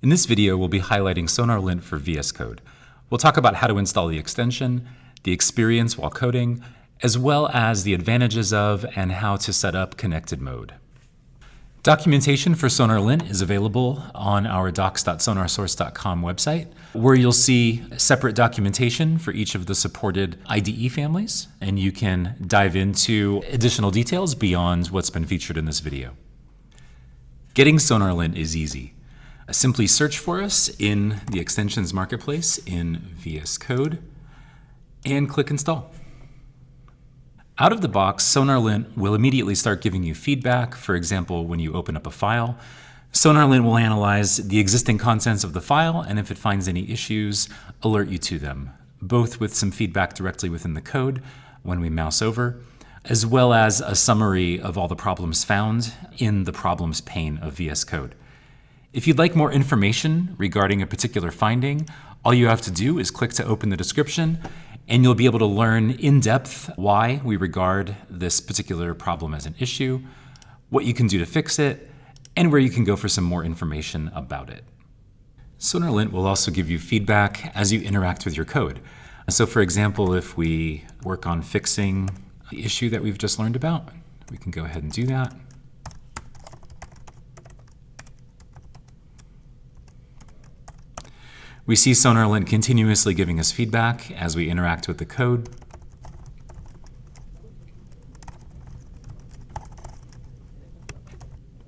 In this video, we'll be highlighting SonarLint for VSCode. We'll talk about how to install the extension, the experience while coding, as well as the advantages of and how to set up connected mode. Documentation for SonarLint is available on our docs.sonarsource.com website, where you'll see separate documentation for each of the supported IDE families, and you can dive into additional details beyond what's been featured in this video. Getting SonarLint is easy. Simply search for us in the extensions marketplace in VSCode and click install. Out of the box, SonarLint will immediately start giving you feedback. For example, when you open up a file, SonarLint will analyze the existing contents of the file, and if it finds any issues, alert you to them, both with some feedback directly within the code when we mouse over, as well as a summary of all the problems found in the problems pane of VSCode. If you'd like more information regarding a particular finding, all you have to do is click to open the description, and you'll be able to learn in depth why we regard this particular problem as an issue, what you can do to fix it, and where you can go for some more information about it. SonarLint will also give you feedback as you interact with your code. So for example, if we work on fixing the issue that we've just learned about, we can go ahead and do that. We see SonarLint continuously giving us feedback as we interact with the code.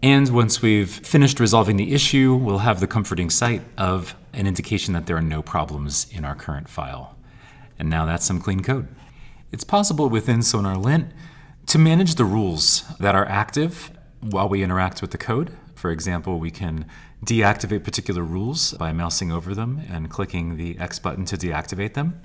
And once we've finished resolving the issue, we'll have the comforting sight of an indication that there are no problems in our current file. And now that's some clean code. It's possible within SonarLint to manage the rules that are active while we interact with the code. For example, we can deactivate particular rules by mousing over them and clicking the X button to deactivate them.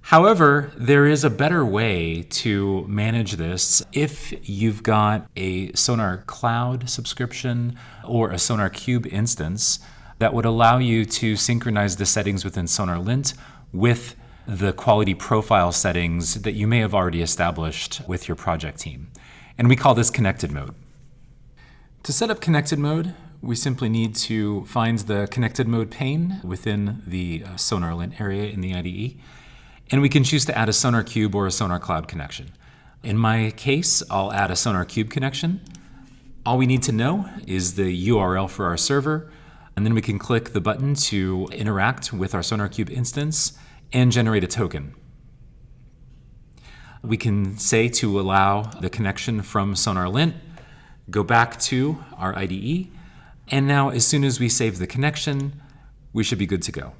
However, there is a better way to manage this if you've got a Sonar Cloud subscription or a SonarQube instance that would allow you to synchronize the settings within SonarLint with the quality profile settings that you may have already established with your project team. And we call this connected mode. To set up connected mode, we simply need to find the connected mode pane within the SonarLint area in the IDE, and we can choose to add a SonarQube or a Sonar Cloud connection. In my case, I'll add a SonarQube connection. All we need to know is the URL for our server, and then we can click the button to interact with our SonarQube instance and generate a token. We can say to allow the connection from SonarLint, go back to our IDE, and now as soon as we save the connection, we should be good to go.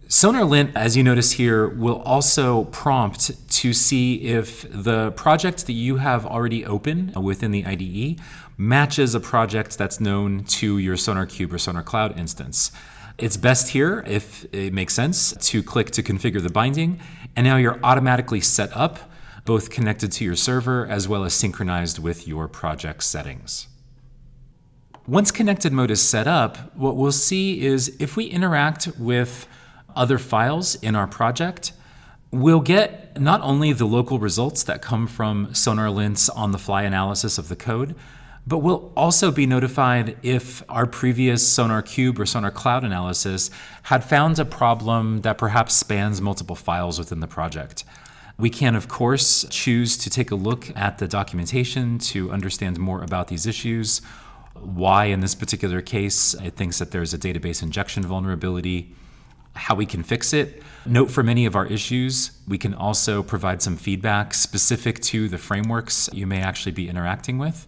SonarLint, as you notice here, will also prompt to see if the project that you have already open within the IDE matches a project that's known to your SonarQube or Sonar Cloud instance. It's best here, if it makes sense, to click to configure the binding, and now you're automatically set up, both connected to your server as well as synchronized with your project settings. Once connected mode is set up, what we'll see is if we interact with other files in our project, we'll get not only the local results that come from SonarLint's on-the-fly analysis of the code, but we'll also be notified if our previous SonarQube or Sonar Cloud analysis had found a problem that perhaps spans multiple files within the project. We can, of course, choose to take a look at the documentation to understand more about these issues, why in this particular case it thinks that there's a database injection vulnerability, how we can fix it. Note for many of our issues, we can also provide some feedback specific to the frameworks you may actually be interacting with.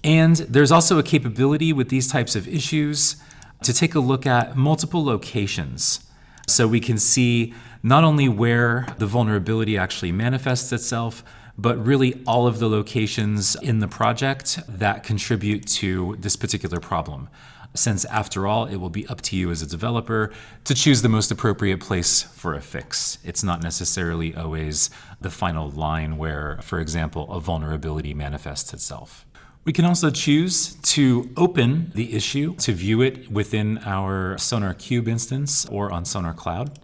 And there's also a capability with these types of issues to take a look at multiple locations. So we can see not only where the vulnerability actually manifests itself, but really all of the locations in the project that contribute to this particular problem. Since after all, it will be up to you as a developer to choose the most appropriate place for a fix. It's not necessarily always the final line where, for example, a vulnerability manifests itself. We can also choose to open the issue to view it within our SonarQube instance or on Sonar Cloud.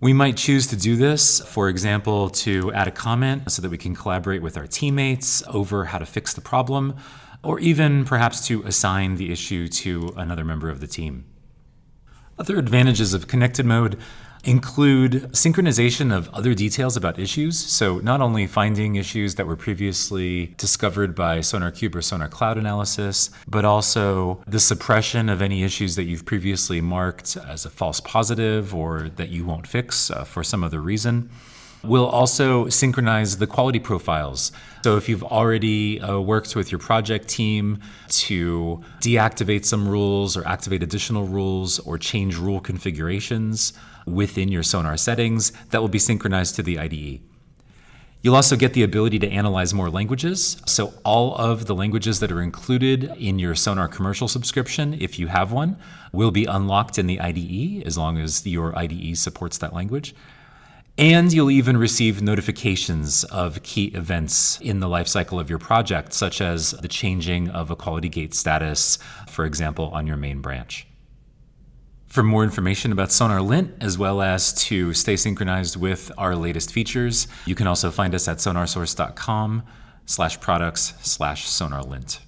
We might choose to do this, for example, to add a comment so that we can collaborate with our teammates over how to fix the problem, or even perhaps to assign the issue to another member of the team. Other advantages of connected mode include synchronization of other details about issues. So not only finding issues that were previously discovered by SonarQube or Sonar Cloud analysis, but also the suppression of any issues that you've previously marked as a false positive or that you won't fix for some other reason. We'll also synchronize the quality profiles. So if you've already worked with your project team to deactivate some rules or activate additional rules or change rule configurations within your Sonar settings, that will be synchronized to the IDE. You'll also get the ability to analyze more languages. So all of the languages that are included in your Sonar commercial subscription, if you have one, will be unlocked in the IDE as long as your IDE supports that language. And you'll even receive notifications of key events in the lifecycle of your project, such as the changing of a quality gate status, for example, on your main branch. For more information about SonarLint, as well as to stay synchronized with our latest features, you can also find us at sonarsource.com/products/SonarLint.